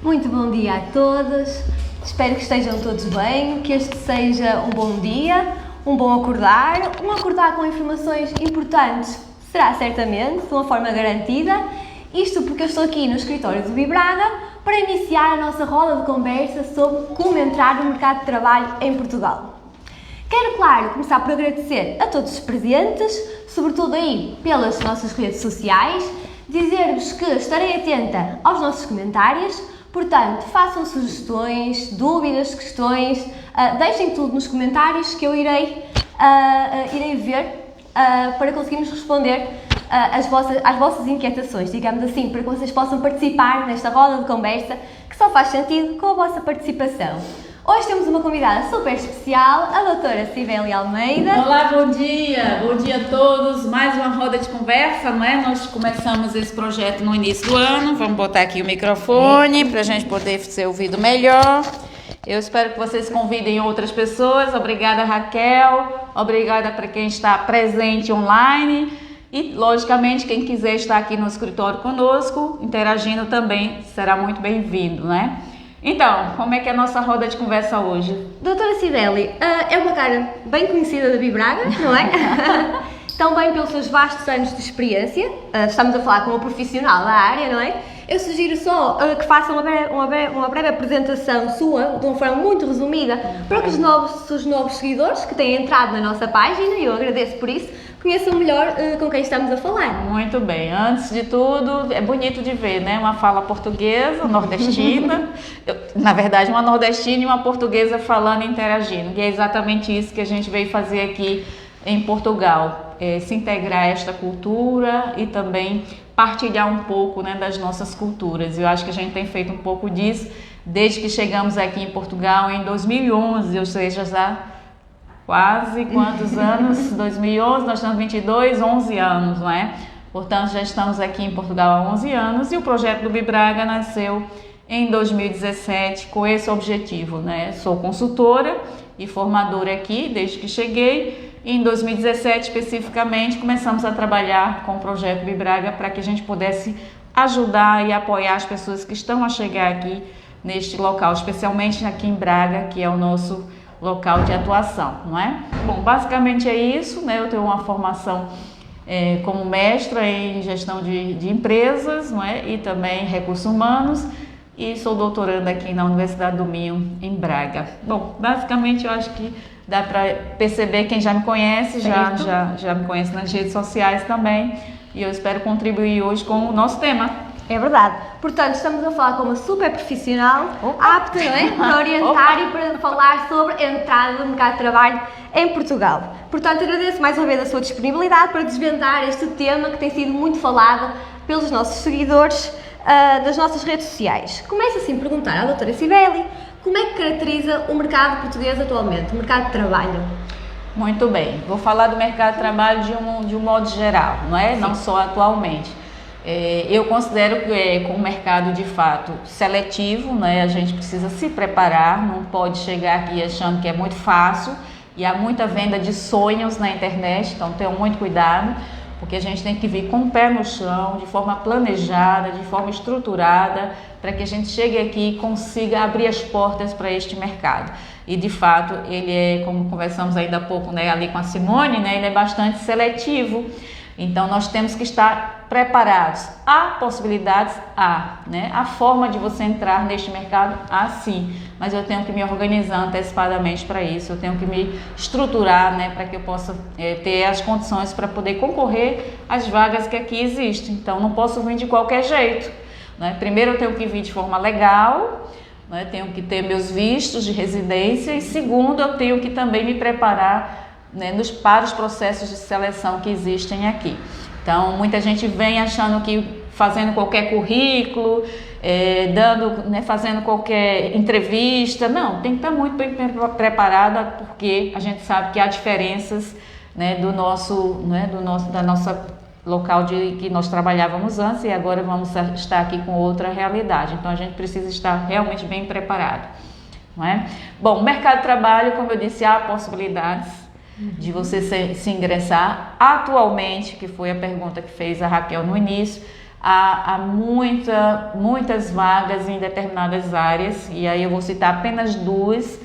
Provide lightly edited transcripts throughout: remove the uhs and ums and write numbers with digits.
Muito bom dia a todos, espero que estejam todos bem, que este seja um bom dia, um bom acordar com informações importantes, será certamente, de uma forma garantida, isto porque eu estou aqui no escritório do Vibraga para iniciar a nossa roda de conversa sobre como entrar no mercado de trabalho em Portugal. Quero, claro, começar por agradecer a todos os presentes, sobretudo aí pelas nossas redes sociais, dizer-vos que estarei atenta aos nossos comentários. Portanto, façam sugestões, dúvidas, questões, deixem tudo nos comentários que eu irei ver para conseguirmos responder às vossas inquietações, digamos assim, para que vocês possam participar nesta roda de conversa que só faz sentido com a vossa participação. Hoje temos uma convidada super especial, a doutora Cibele Almeida. Olá, bom dia a todos, mais uma roda de conversa, não é? Nós começamos esse projeto no início do ano, vamos botar aqui o microfone para a gente poder ser ouvido melhor. Eu espero que vocês convidem outras pessoas, obrigada Raquel, obrigada para quem está presente online e, logicamente, quem quiser estar aqui no escritório conosco, interagindo também, será muito bem-vindo, né? Então, como é que é a nossa roda de conversa hoje? Doutora Cibele, é uma cara bem conhecida da Vibraga, não é? Também pelos seus vastos anos de experiência, estamos a falar com uma profissional da área, não é? Eu sugiro só que faça uma breve apresentação sua, de uma forma muito resumida, para que os novos seguidores que têm entrado na nossa página, e eu agradeço por isso, conheçam melhor com quem estamos a falar. Muito bem. Antes de tudo, é bonito de ver, né? Uma fala portuguesa, nordestina, na verdade uma nordestina e uma portuguesa falando e interagindo, e é exatamente isso que a gente veio fazer aqui em Portugal, se integrar a esta cultura e também partilhar um pouco, né, das nossas culturas. Eu acho que a gente tem feito um pouco disso desde que chegamos aqui em Portugal em 2011, ou seja, já quase quantos anos? 2011, nós estamos 22, 11 anos, não é? Portanto, já estamos aqui em Portugal há 11 anos e o projeto do Vibraga nasceu em 2017 com esse objetivo, né? Sou consultora e formadora aqui desde que cheguei. E em 2017, especificamente, começamos a trabalhar com o projeto Vibraga para que a gente pudesse ajudar e apoiar as pessoas que estão a chegar aqui neste local, especialmente aqui em Braga, que é o nosso local de atuação, não é? Bom, basicamente é isso, né? Eu tenho uma formação como mestra em gestão de empresas, não é? E também recursos humanos, e sou doutoranda aqui na Universidade do Minho, em Braga. Bom, basicamente eu acho que dá para perceber, quem já me conhece, já me conhece nas redes sociais também, e eu espero contribuir hoje com o nosso tema. É verdade. Portanto, estamos a falar com uma super profissional, apta, não é? Para orientar e para falar sobre a entrada no mercado de trabalho em Portugal. Portanto, agradeço mais uma vez a sua disponibilidade para desvendar este tema que tem sido muito falado pelos nossos seguidores das nossas redes sociais. Começo assim a perguntar à doutora Cibele, como é que caracteriza o mercado português atualmente, o mercado de trabalho? Muito bem, vou falar do mercado de trabalho de um modo geral, não é? Sim. Não só atualmente. Eu considero que com um mercado de fato seletivo, né? A gente precisa se preparar, não pode chegar aqui achando que é muito fácil, e há muita venda de sonhos na internet, então tenham muito cuidado, porque a gente tem que vir com o pé no chão, de forma planejada, de forma estruturada, para que a gente chegue aqui e consiga abrir as portas para este mercado. E de fato ele é, como conversamos ainda há pouco, né, ali com a Simone, né, ele é bastante seletivo. Então nós temos que estar preparados. Há possibilidades? Há, né? A forma de você entrar neste mercado? Há sim, mas eu tenho que me organizar antecipadamente para isso, eu tenho que me estruturar, né, para que eu possa ter as condições para poder concorrer às vagas que aqui existem. Então não posso vir de qualquer jeito, né? Primeiro eu tenho que vir de forma legal, né? Tenho que ter meus vistos de residência, e segundo eu tenho que também me preparar, né, para os processos de seleção que existem aqui. Então, muita gente vem achando que fazendo qualquer currículo, fazendo qualquer entrevista, não, tem que estar muito bem preparada, porque a gente sabe que há diferenças, né, da nossa local que nós trabalhávamos antes, e agora vamos estar aqui com outra realidade. Então, a gente precisa estar realmente bem preparado, não é? Bom, o mercado de trabalho, como eu disse, há possibilidades de você se ingressar. Atualmente, que foi a pergunta que fez a Raquel no início, há muitas vagas em determinadas áreas, e aí eu vou citar apenas duas,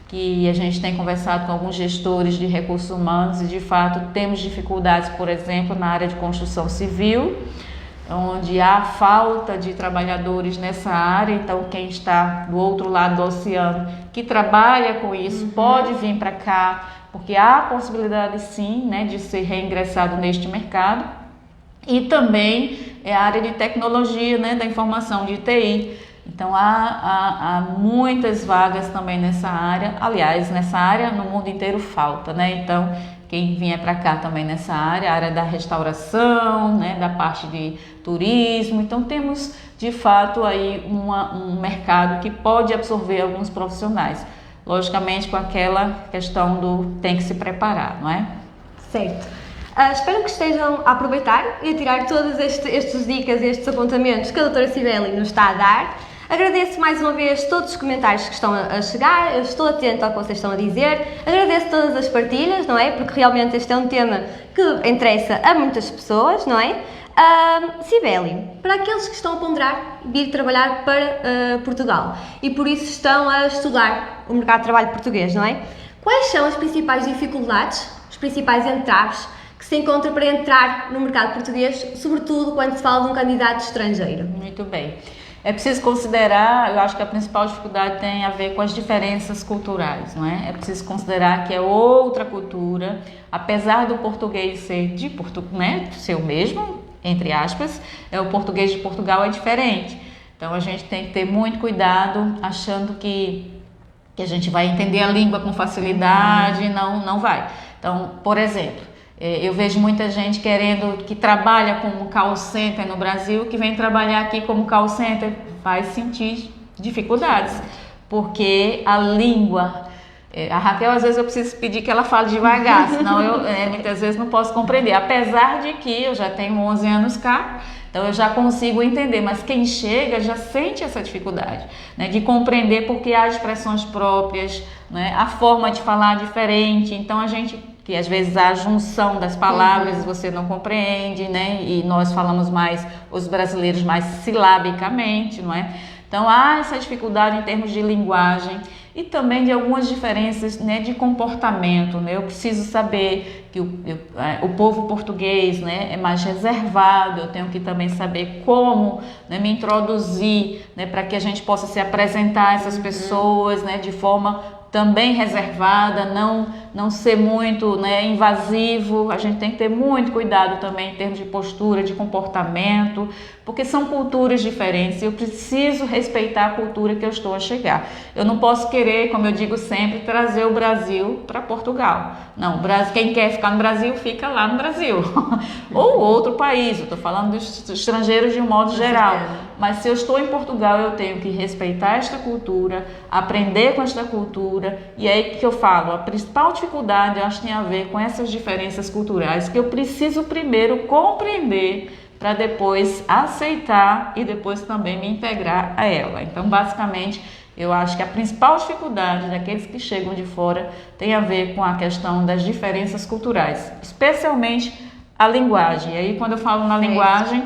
que a gente tem conversado com alguns gestores de recursos humanos e de fato temos dificuldades, por exemplo, na área de construção civil, onde há falta de trabalhadores nessa área. Então quem está do outro lado do oceano que trabalha com isso pode vir para cá, porque há possibilidade sim, né, de ser reingressado neste mercado. E também é a área de tecnologia, né, da informação, de TI. Então há muitas vagas também nessa área. Aliás, nessa área no mundo inteiro falta, né? Então quem vier para cá também nessa área, a área da restauração, né, da parte de turismo. Então temos de fato aí um mercado que pode absorver alguns profissionais. Logicamente com aquela questão do tem que se preparar, não é? Certo. Espero que estejam a aproveitar e a tirar todas estas dicas e estes apontamentos que a doutora Cibele nos está a dar. Agradeço mais uma vez todos os comentários que estão a chegar, eu estou atenta ao que vocês estão a dizer, agradeço todas as partilhas, não é? Porque realmente este é um tema que interessa a muitas pessoas, não é? Cibele, para aqueles que estão a ponderar vir trabalhar para Portugal e por isso estão a estudar o mercado de trabalho português, não é? Quais são as principais dificuldades, os principais entraves que se encontra para entrar no mercado português, sobretudo quando se fala de um candidato estrangeiro? Muito bem. É preciso considerar, eu acho que a principal dificuldade tem a ver com as diferenças culturais, não é? É preciso considerar que é outra cultura, apesar do português ser né, ser o mesmo, entre aspas, o português de Portugal é diferente. Então a gente tem que ter muito cuidado, achando que a gente vai entender a língua com facilidade, não vai. Então, por exemplo, eu vejo muita gente que trabalha como call center no Brasil, que vem trabalhar aqui como call center, vai sentir dificuldades, porque a língua, a Raquel às vezes eu preciso pedir que ela fale devagar, senão eu muitas vezes não posso compreender, apesar de que eu já tenho 11 anos cá, então eu já consigo entender, mas quem chega já sente essa dificuldade, né, de compreender porque há expressões próprias, né, a forma de falar diferente, então a gente que às vezes a junção das palavras você não compreende, né? E nós falamos mais, os brasileiros mais silabicamente, não é? Então há essa dificuldade em termos de linguagem e também de algumas diferenças, né, de comportamento, né? Eu preciso saber que o povo português, né, é mais reservado, eu tenho que também saber como, né, me introduzir, né, para que a gente possa se apresentar a essas pessoas, né, de forma também reservada, não ser muito, né, invasivo. A gente tem que ter muito cuidado também em termos de postura, de comportamento, porque são culturas diferentes e eu preciso respeitar a cultura que eu estou a chegar. Eu não posso querer, como eu digo sempre, trazer o Brasil para Portugal. Não, quem quer ficar no Brasil, fica lá no Brasil. Ou outro país, eu estou falando dos estrangeiros de um modo geral. Mas se eu estou em Portugal, eu tenho que respeitar esta cultura, aprender com esta cultura. E é aí que eu falo, a principal dificuldade, eu acho que tem a ver com essas diferenças culturais, que eu preciso primeiro compreender para depois aceitar e depois também me integrar a ela. Então, basicamente, eu acho que a principal dificuldade daqueles que chegam de fora tem a ver com a questão das diferenças culturais, especialmente a linguagem. E aí, quando eu falo na linguagem,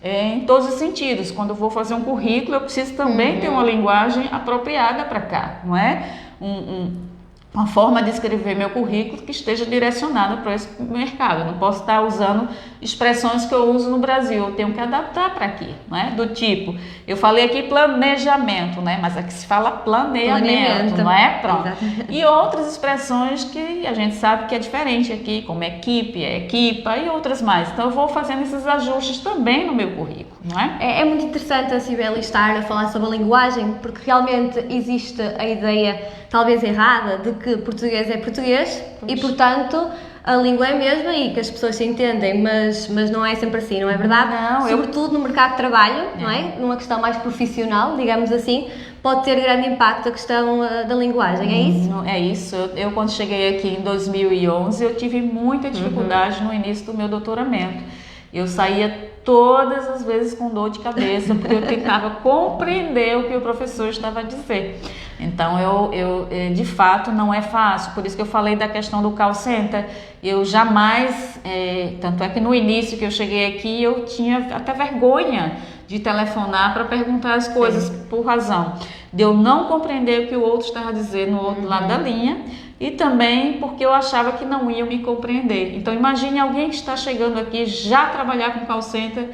em todos os sentidos. Quando eu vou fazer um currículo, eu preciso também ter uma linguagem apropriada para cá, não é? Uma forma de escrever meu currículo que esteja direcionada para esse mercado. Eu não posso estar usando expressões que eu uso no Brasil, eu tenho que adaptar para aqui, não é? Do tipo, eu falei aqui planejamento, né? Mas aqui se fala planeamento, não é? Pronto. Exatamente. E outras expressões que a gente sabe que é diferente aqui, como equipe, equipa e outras mais. Então eu vou fazendo esses ajustes também no meu currículo, não é? É muito interessante a Cibele estar a falar sobre a linguagem, porque realmente existe a ideia, talvez errada, de que português é português e, portanto, a língua é a mesma e que as pessoas se entendem, mas não é sempre assim, não é verdade? Não, sobretudo no mercado de trabalho, não é? Numa questão mais profissional, digamos assim, pode ter grande impacto a questão da linguagem, é isso? É isso. Eu quando cheguei aqui em 2011, eu tive muita dificuldade no início do meu doutoramento. eu saía todas as vezes com dor de cabeça, porque eu tentava compreender o que o professor estava a dizer. Então, eu de fato, não é fácil. Por isso que eu falei da questão do call center. Eu jamais, tanto é que no início que eu cheguei aqui, eu tinha até vergonha de telefonar para perguntar as coisas, por razão de eu não compreender o que o outro estava dizendo no outro lado da linha, e também porque eu achava que não iam me compreender. Então imagine alguém que está chegando aqui já trabalhar com call center,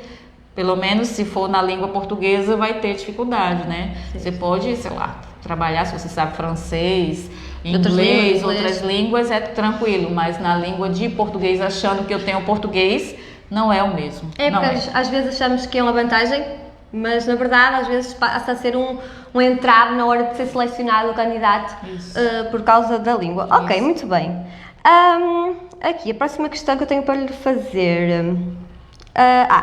pelo menos se for na língua portuguesa vai ter dificuldade, né? Sim. Você pode, sei lá, trabalhar se você sabe francês, inglês, outras línguas, é tranquilo, mas na língua de português, achando que eu tenho português, não é o mesmo. Porque às vezes achamos que é uma vantagem, mas na verdade às vezes passa a ser um entrave na hora de ser selecionado o candidato por causa da língua. Isso. Ok, muito bem. Aqui, a próxima questão que eu tenho para lhe fazer...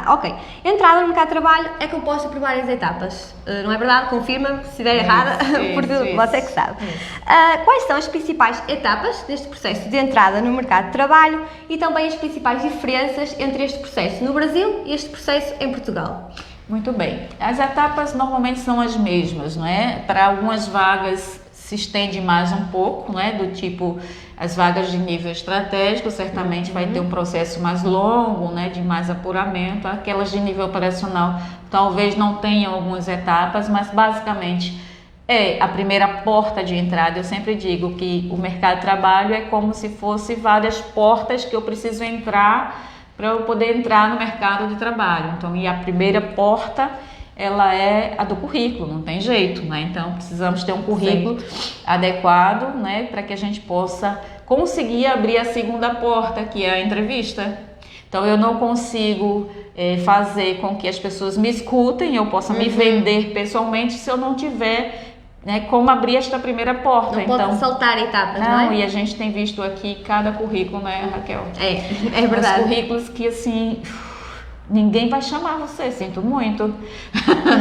ok. Entrada no mercado de trabalho é composta por várias etapas. Não é verdade? Confirma-me se estiver errada, porque você que sabe. Quais são as principais etapas deste processo de entrada no mercado de trabalho e também as principais diferenças entre este processo no Brasil e este processo em Portugal? Muito bem. As etapas normalmente são as mesmas, não é? Para algumas vagas se estende mais um pouco, não é? Do tipo, as vagas de nível estratégico certamente vai ter um processo mais longo, né? De mais apuramento. Aquelas de nível operacional talvez não tenham algumas etapas, mas basicamente é a primeira porta de entrada. Eu sempre digo que o mercado de trabalho é como se fosse várias portas que eu preciso entrar para eu poder entrar no mercado de trabalho. Então, e a primeira porta, ela é a do currículo, não tem jeito, né? Então, precisamos ter um currículo adequado, né? Para que a gente possa conseguir abrir a segunda porta, que é a entrevista. Então, eu não consigo fazer com que as pessoas me escutem, eu possa me vender pessoalmente se eu não tiver... como abrir esta primeira porta. Não pode saltar etapas, não é? E a gente tem visto aqui cada currículo, né, Raquel? É verdade. Os currículos que, assim, ninguém vai chamar você, sinto muito.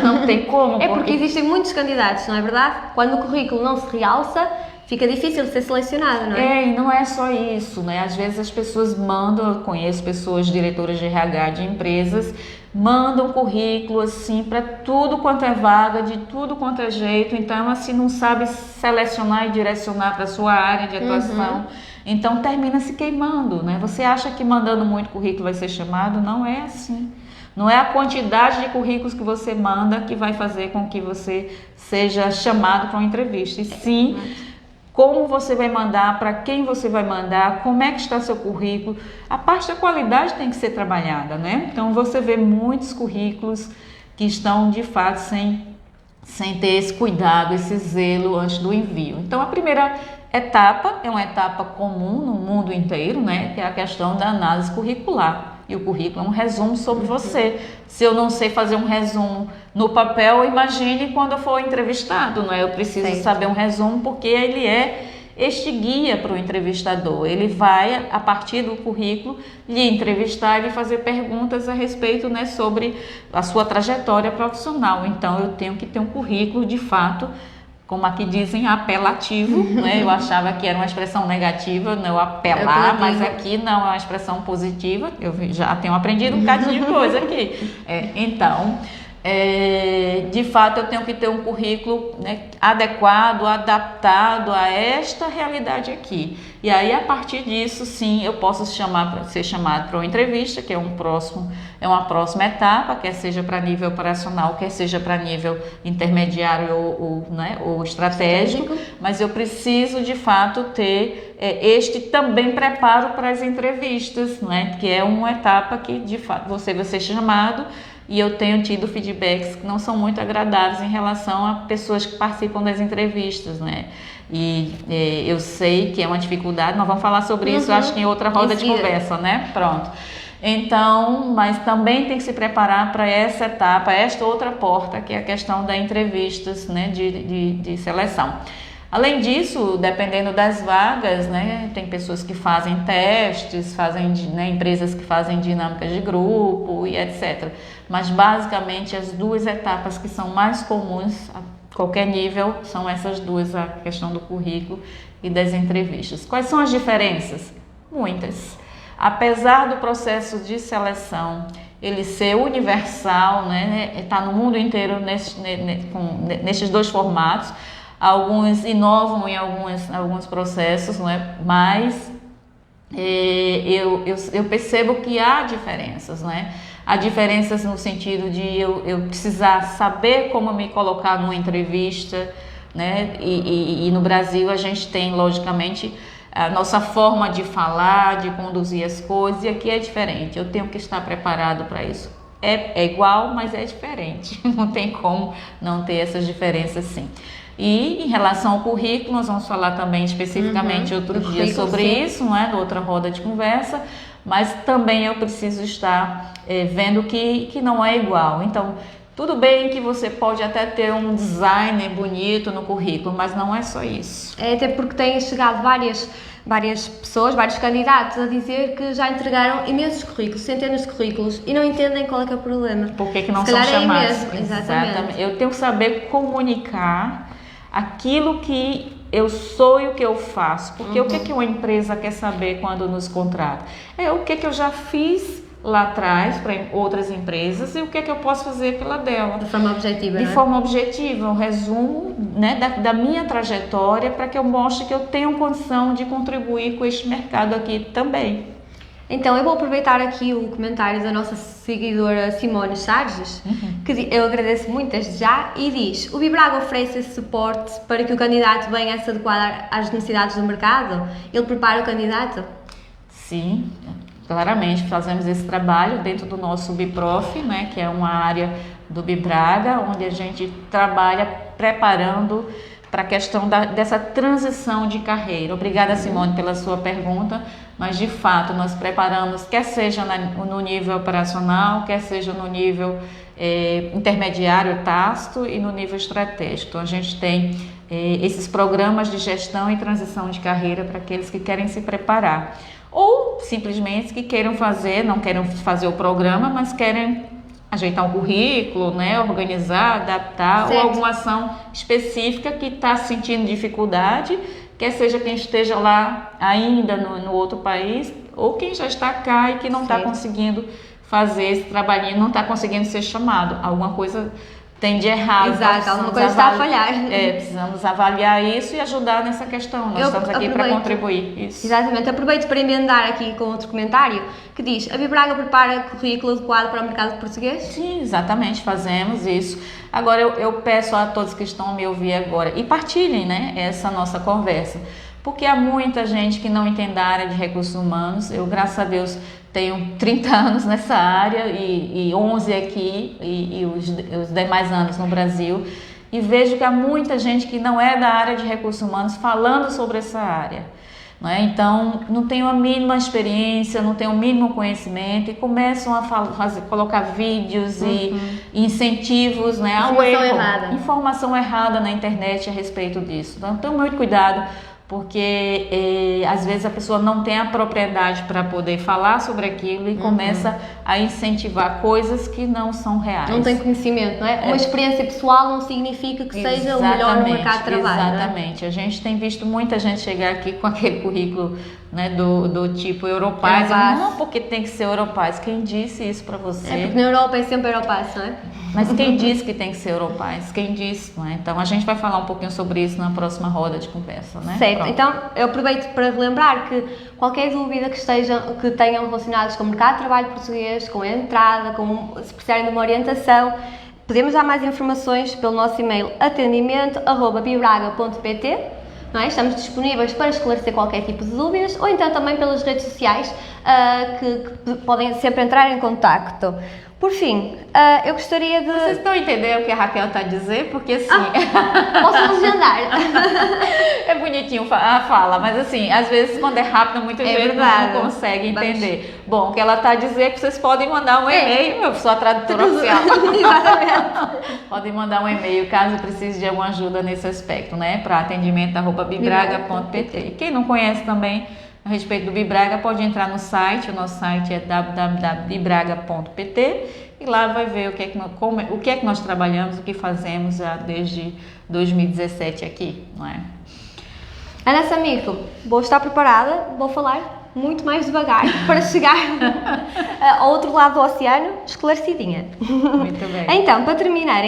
Não tem como. Porque existem muitos candidatos, não é verdade? Quando o currículo não se realça, fica difícil de ser selecionado, não é? E não é só isso, né? Às vezes as pessoas mandam, eu conheço pessoas, diretoras de RH de empresas, mandam currículo assim para tudo quanto é vaga, de tudo quanto é jeito, então assim não sabe selecionar e direcionar para a sua área de atuação, então termina se queimando, né? Você acha que mandando muito currículo vai ser chamado? Não é assim. Não é a quantidade de currículos que você manda que vai fazer com que você seja chamado para uma entrevista, e sim como você vai mandar, para quem você vai mandar, como é que está seu currículo. A parte da qualidade tem que ser trabalhada, né? Então você vê muitos currículos que estão de fato sem ter esse cuidado, esse zelo antes do envio. Então a primeira etapa é uma etapa comum no mundo inteiro, né? Que é a questão da análise curricular. E o currículo é um resumo sobre você. Se eu não sei fazer um resumo no papel, imagine quando eu for entrevistado, não é? Eu preciso saber um resumo porque ele é este guia para o entrevistador. Ele vai, a partir do currículo, lhe entrevistar e fazer perguntas a respeito, né, sobre a sua trajetória profissional. Então, eu tenho que ter um currículo, de fato, como aqui dizem, apelativo, né? Eu achava que era uma expressão negativa, não apelar, mas aqui não, é uma expressão positiva. Eu já tenho aprendido um bocadinho de coisa aqui. Então, de fato, eu tenho que ter um currículo, né, adequado, adaptado a esta realidade aqui. E aí, a partir disso, sim, eu posso ser chamado para uma entrevista, que é uma próxima etapa, quer seja para nível operacional, quer seja para nível intermediário ou estratégico, mas eu preciso, de fato, ter este também preparo para as entrevistas, né, que é uma etapa que, de fato, você vai ser chamado. E eu tenho tido feedbacks que não são muito agradáveis em relação a pessoas que participam das entrevistas, né? E eu sei que é uma dificuldade, nós vamos falar sobre isso, acho que em outra roda de conversa, né? Pronto. Então, mas também tem que se preparar para essa etapa, esta outra porta, que é a questão das entrevistas, né, de seleção. Além disso, dependendo das vagas, né, tem pessoas que fazem testes, empresas que fazem dinâmicas de grupo e etc. Mas basicamente as duas etapas que são mais comuns a qualquer nível são essas duas, a questão do currículo e das entrevistas. Quais são as diferenças? Muitas. Apesar do processo de seleção ele ser universal, né? Está no mundo inteiro nesses dois formatos. Alguns inovam em alguns processos, né? Mas eu percebo que há diferenças, né? Há diferenças no sentido de eu precisar saber como me colocar numa entrevista, né? E no Brasil a gente tem, logicamente, a nossa forma de falar, de conduzir as coisas, e aqui é diferente. Eu tenho que estar preparado para isso. É igual, mas é diferente. Não tem como não ter essas diferenças, sim. E em relação ao currículo, nós vamos falar também especificamente outro dia sobre isso, não é? Outra roda de conversa, mas também eu preciso estar vendo que não é igual. Então, tudo bem que você pode até ter um design bonito no currículo, mas não é só isso. Até porque têm chegado várias pessoas, vários candidatos a dizer que já entregaram imensos currículos, centenas de currículos, e não entendem qual é que é o problema. Por que não são chamados? Exatamente. Eu tenho que saber comunicar aquilo que eu sou e o que eu faço. Porque o que uma empresa quer saber quando nos contrata? É o que eu já fiz lá atrás para outras empresas e o que eu posso fazer pela dela. De forma objetiva, De forma objetiva, um resumo, né, da minha trajetória, para que eu mostre que eu tenho condição de contribuir com este mercado aqui também. Então, eu vou aproveitar aqui o comentário da nossa seguidora Simone Charges, que eu agradeço muito desde já, e diz: o Bibraga oferece esse suporte para que o candidato venha a se adequar às necessidades do mercado? Ele prepara o candidato? Sim, claramente fazemos esse trabalho dentro do nosso Biprof, né, que é uma área do Bibraga, onde a gente trabalha preparando para a questão dessa transição de carreira. Obrigada, Simone, pela sua pergunta, mas de fato nós preparamos, quer seja no nível operacional, quer seja no nível intermediário tácito e no nível estratégico. Então, a gente tem esses programas de gestão e transição de carreira para aqueles que querem se preparar, ou simplesmente que não queiram fazer o programa, mas querem ajeitar um currículo, né, organizar, adaptar, ou alguma ação específica que está sentindo dificuldade, quer seja quem esteja lá ainda no outro país, ou quem já está cá e que não está conseguindo fazer esse trabalhinho, não está conseguindo ser chamado. Alguma coisa tem de errado. Exato, alguma coisa está a falhar. Precisamos avaliar isso e ajudar nessa questão. Nós estamos aqui para contribuir. Isso. Exatamente. Aproveito para emendar aqui com outro comentário que diz: a Bibraga prepara currículo adequado para o mercado português? Sim, exatamente, fazemos isso. Agora eu peço a todos que estão a me ouvir agora e partilhem, né, essa nossa conversa, porque há muita gente que não entende a área de recursos humanos. Eu, graças a Deus, tenho 30 anos nessa área e 11 aqui e os demais anos no Brasil, e vejo que há muita gente que não é da área de recursos humanos falando sobre essa área, não é? Então não tem a mínima experiência, não tem o mínimo conhecimento e começam a colocar vídeos e incentivos, né, ao erro, informação errada na internet a respeito disso. Então tenham muito cuidado, porque às vezes a pessoa não tem a propriedade para poder falar sobre aquilo e começa a incentivar coisas que não são reais. Não tem conhecimento, não é? Uma experiência pessoal não significa que seja o melhor no mercado de trabalho. Exatamente. A gente tem visto muita gente chegar aqui com aquele currículo, né, do tipo Europaz. Não, porque tem que ser Europaz. Quem disse isso para você? É porque na Europa é sempre Europaz, não é? Mas quem disse que tem que ser Europaz? Quem disse, não é? Então a gente vai falar um pouquinho sobre isso na próxima roda de conversa, né? Certo. Pronto. Então eu aproveito para relembrar que qualquer dúvida que tenham relacionadas com o mercado de trabalho português, com a entrada, se precisarem de uma orientação, podemos dar mais informações pelo nosso e-mail atendimento@bibraga.pt. Não é? Estamos disponíveis para esclarecer qualquer tipo de dúvidas, ou então também pelas redes sociais que podem sempre entrar em contacto. Por fim, eu gostaria de... Vocês estão entendendo o que a Raquel está a dizer? Porque assim... posso legendar. É bonitinho a fala, mas assim, às vezes quando é rápido, muita gente não consegue entender. Bom, o que ela está a dizer é que vocês podem mandar um e-mail, eu sou a tradutora oficial. Podem mandar um e-mail caso precise de alguma ajuda nesse aspecto, né? Para atendimento@bibraga.pt. E quem não conhece também a respeito do Bibraga, pode entrar no site. O nosso site é www.bibraga.pt e lá vai ver o que é que nós trabalhamos, o que fazemos já desde 2017 aqui, não é? Ana Samico, vou estar preparada, vou falar muito mais devagar para chegar ao outro lado do oceano esclarecidinha. Muito bem. Então, para terminar,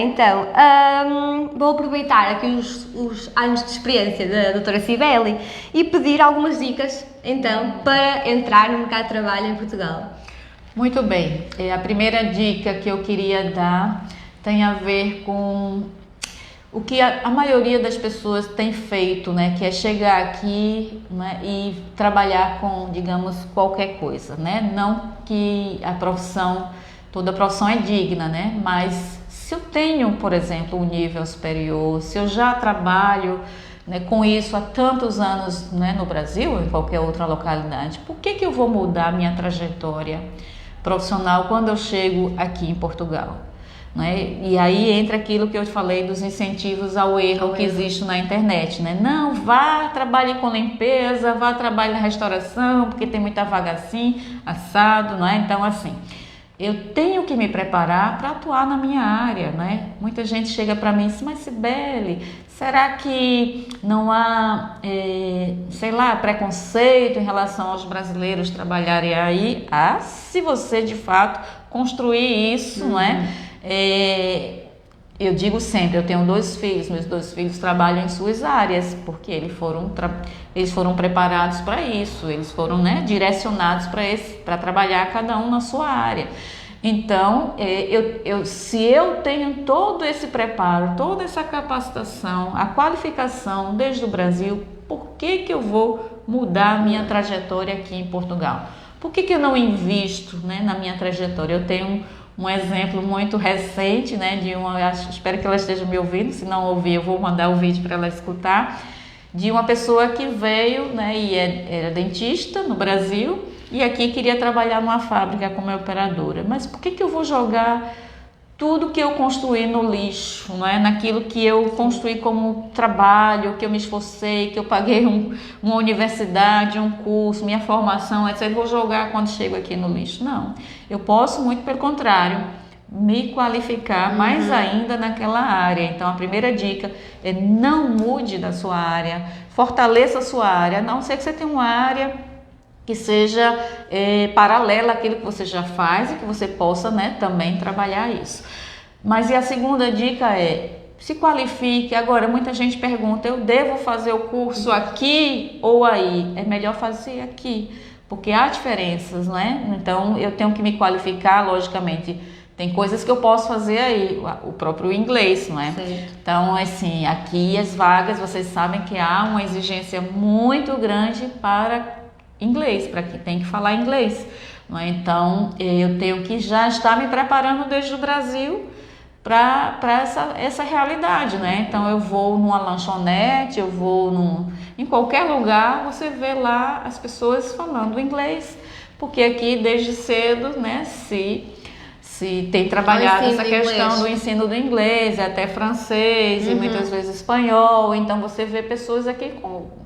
vou aproveitar aqui os anos de experiência da doutora Cibele e pedir algumas dicas, então, para entrar no mercado de trabalho em Portugal. Muito bem. A primeira dica que eu queria dar tem a ver com o que a maioria das pessoas tem feito, né, que é chegar aqui, né, e trabalhar com, digamos, qualquer coisa, né? Não que toda profissão é digna, né? Mas se eu tenho, por exemplo, um nível superior, se eu já trabalho, né, com isso há tantos anos, né, no Brasil ou em qualquer outra localidade, por que eu vou mudar a minha trajetória profissional quando eu chego aqui em Portugal? Né? E aí entra aquilo que eu falei dos incentivos ao erro que existe na internet, né? Não, vá, trabalhe com limpeza, vá, trabalhe na restauração, porque tem muita vaga assim, assado, né? Então, assim, eu tenho que me preparar para atuar na minha área, né? Muita gente chega para mim e diz, mas Cibele, será que não há, sei lá, preconceito em relação aos brasileiros trabalharem aí? Ah, se você de fato construir isso, não é? Eu digo sempre, eu tenho 2 filhos, meus 2 filhos trabalham em suas áreas, porque eles foram preparados para isso, eles foram, né, direcionados para trabalhar cada um na sua área. Então, se eu tenho todo esse preparo, toda essa capacitação, a qualificação desde o Brasil, por que eu vou mudar a minha trajetória aqui em Portugal? Por que eu não invisto, né, na minha trajetória? Eu tenho um exemplo muito recente, né, espero que ela esteja me ouvindo, se não ouvir eu vou mandar o vídeo para ela escutar, de uma pessoa que veio, né, e era dentista no Brasil e aqui queria trabalhar numa fábrica como operadora. Mas por que eu vou jogar tudo que eu construí no lixo, não é? Naquilo que eu construí como trabalho, que eu me esforcei, que eu paguei uma universidade, um curso, minha formação, etc. Vou jogar quando chego aqui no lixo. Não, eu posso, muito pelo contrário, me qualificar mais ainda naquela área. Então, a primeira dica é não mude da sua área, fortaleça a sua área, a não ser que você tenha uma área que seja paralela àquilo que você já faz e que você possa, né, também trabalhar isso. Mas e a segunda dica é, se qualifique. Agora, muita gente pergunta, eu devo fazer o curso aqui ou aí? É melhor fazer aqui, porque há diferenças, né? Então, eu tenho que me qualificar, logicamente. Tem coisas que eu posso fazer aí, o próprio inglês, não é? Sim. Então, assim, aqui as vagas, vocês sabem que há uma exigência muito grande para inglês, para quem tem que falar inglês, não é? Então eu tenho que já estar me preparando desde o Brasil para essa realidade, né? Então eu vou numa lanchonete, eu vou em qualquer lugar, você vê lá as pessoas falando inglês, porque aqui desde cedo, né, se tem trabalhado essa questão do ensino do inglês, até francês e muitas vezes espanhol. Então você vê pessoas aqui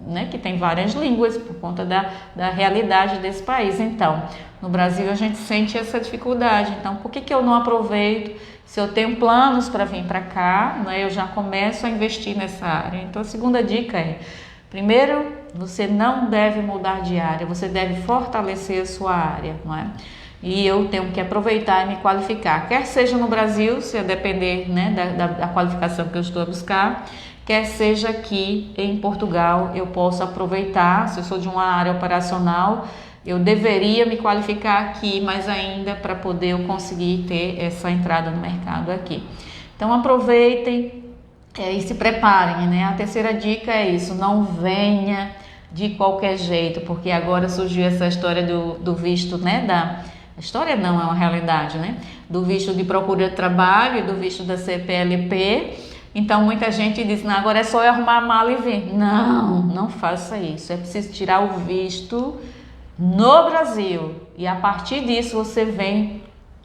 né, que tem várias línguas por conta da realidade desse país. Então, no Brasil a gente sente essa dificuldade. Então, por que eu não aproveito? Se eu tenho planos para vir para cá, né, eu já começo a investir nessa área. Então, a segunda dica é, primeiro, você não deve mudar de área, você deve fortalecer a sua área, não é? E eu tenho que aproveitar e me qualificar, quer seja no Brasil, se a depender, né, da qualificação que eu estou a buscar, quer seja aqui em Portugal, eu posso aproveitar. Se eu sou de uma área operacional, eu deveria me qualificar aqui, mais ainda para poder eu conseguir ter essa entrada no mercado aqui. Então aproveitem e se preparem, né? A terceira dica é isso, não venha de qualquer jeito, porque agora surgiu essa história do visto, né, a história não é uma realidade, né? Do visto de procura de trabalho e do visto da CPLP. Então muita gente diz, não, agora é só eu arrumar a mala e vir. Não faça isso. É preciso tirar o visto no Brasil. E a partir disso você vem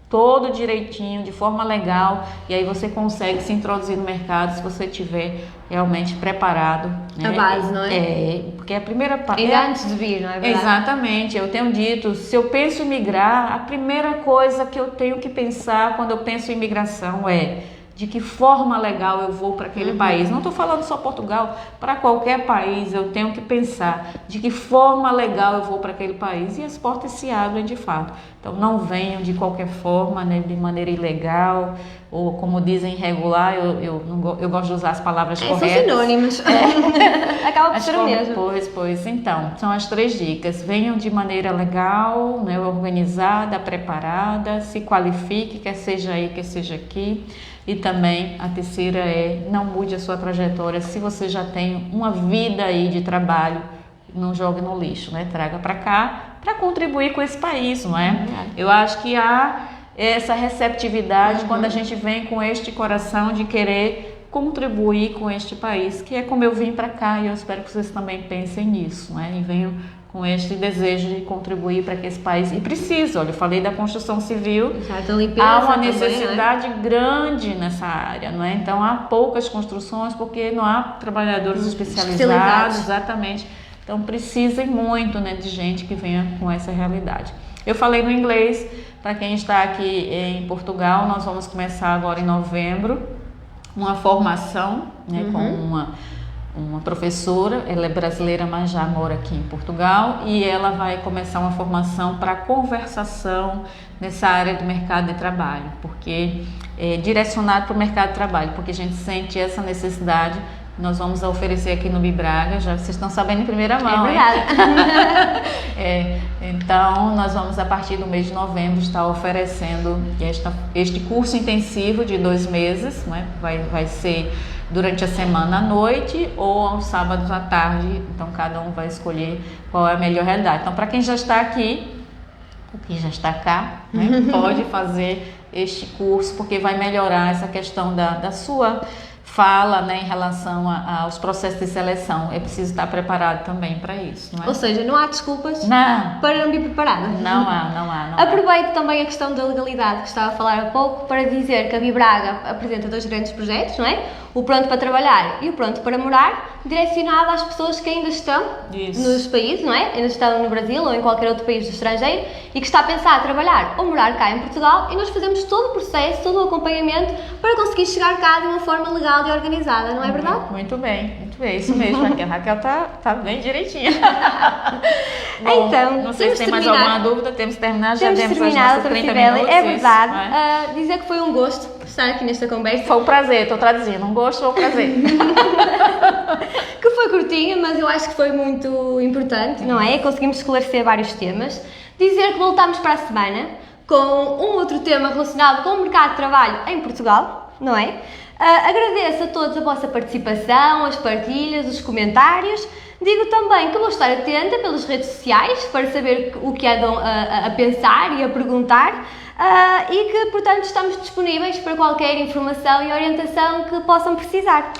todo direitinho, de forma legal, e aí você consegue se introduzir no mercado se você estiver realmente preparado, né? A base, não é? Porque a primeira parte... Ainda antes de vir, não é verdade? Exatamente, eu tenho dito, se eu penso em migrar, a primeira coisa que eu tenho que pensar quando eu penso em imigração é de que forma legal eu vou para aquele país. Não estou falando só Portugal, para qualquer país eu tenho que pensar de que forma legal eu vou para aquele país e as portas se abrem de fato. Então não venham de qualquer forma, né, de maneira ilegal ou como dizem irregular, eu gosto de usar as palavras corretas. São sinônimos. Acaba por ser o mesmo. Pois, então, são as 3 dicas. Venham de maneira legal, né, organizada, preparada, se qualifique, quer seja aí, quer seja aqui. E também a terceira é, não mude a sua trajetória. Se você já tem uma vida aí de trabalho, não jogue no lixo, né? Traga para cá para contribuir com esse país, não é? Eu acho que há essa receptividade quando a gente vem com este coração de querer contribuir com este país, que é como eu vim para cá, e eu espero que vocês também pensem nisso, né? E venham com este desejo de contribuir para que esse país, e precisa, olha, eu falei da construção civil, há uma necessidade grande nessa área, não é? Então há poucas construções porque não há trabalhadores especializados, exatamente, então precisem muito, né, de gente que venha com essa realidade. Eu falei no inglês, para quem está aqui em Portugal, nós vamos começar agora em novembro uma formação, né, com uma professora, ela é brasileira, mas já mora aqui em Portugal, e ela vai começar uma formação para conversação nessa área do mercado de trabalho, porque é direcionado para o mercado de trabalho, porque a gente sente essa necessidade. Nós vamos oferecer aqui no Bibraga, já vocês estão sabendo em primeira mão. É verdade. Então, nós vamos, a partir do mês de novembro, estar oferecendo este curso intensivo de 2 meses, né? Vai ser durante a semana à noite ou aos sábados à tarde, então cada um vai escolher qual é a melhor realidade. Então, para quem já está aqui, ou quem já está cá, né, pode fazer este curso, porque vai melhorar essa questão da sua fala, né, em relação aos processos de seleção. É preciso estar preparado também para isso, não é? Ou seja, não há desculpas para não vir preparada. Não há. Aproveito também a questão da legalidade que estava a falar há pouco para dizer que a Bibraga apresenta 2 grandes projetos, não é? O Pronto para Trabalhar e o Pronto para Morar, direcionado às pessoas que ainda estão nos países, não é? Ainda estão no Brasil ou em qualquer outro país do estrangeiro e que está a pensar a trabalhar ou morar cá em Portugal, e nós fazemos todo o processo, todo o acompanhamento para conseguir chegar cá de uma forma legal e organizada, não é verdade? Muito bem, isso mesmo, Raquel. A Raquel tá bem direitinha. Bom, então, não sei se tem mais alguma dúvida, temos que terminar, já temos as nossas 30 minutos. É verdade, dizer que foi um gosto estar aqui nesta conversa. Foi um prazer, estou traduzindo, um gosto ou um prazer. Que foi curtinha, mas eu acho que foi muito importante, não é? Conseguimos esclarecer vários temas. Dizer que voltamos para a semana com um outro tema relacionado com o mercado de trabalho em Portugal, não é? Agradeço a todos a vossa participação, as partilhas, os comentários. Digo também que vou estar atenta pelas redes sociais para saber o que andam a pensar e a perguntar, e que, portanto, estamos disponíveis para qualquer informação e orientação que possam precisar.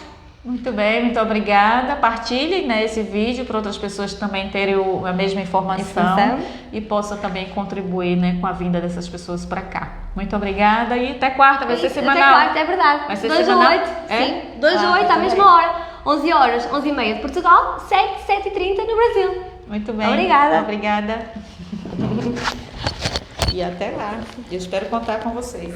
Muito bem, muito obrigada. Partilhem, né, esse vídeo para outras pessoas também terem a mesma informação e possam também contribuir, né, com a vinda dessas pessoas para cá. Muito obrigada e até quarta, vai ser semanal. Até quarta, é verdade. Vai ser 2 a 8, sim. 2 a 8 à mesma hora. 11 horas, 11h30 de Portugal, 7h30 no Brasil. Muito bem. Obrigada. E até lá. Eu espero contar com vocês.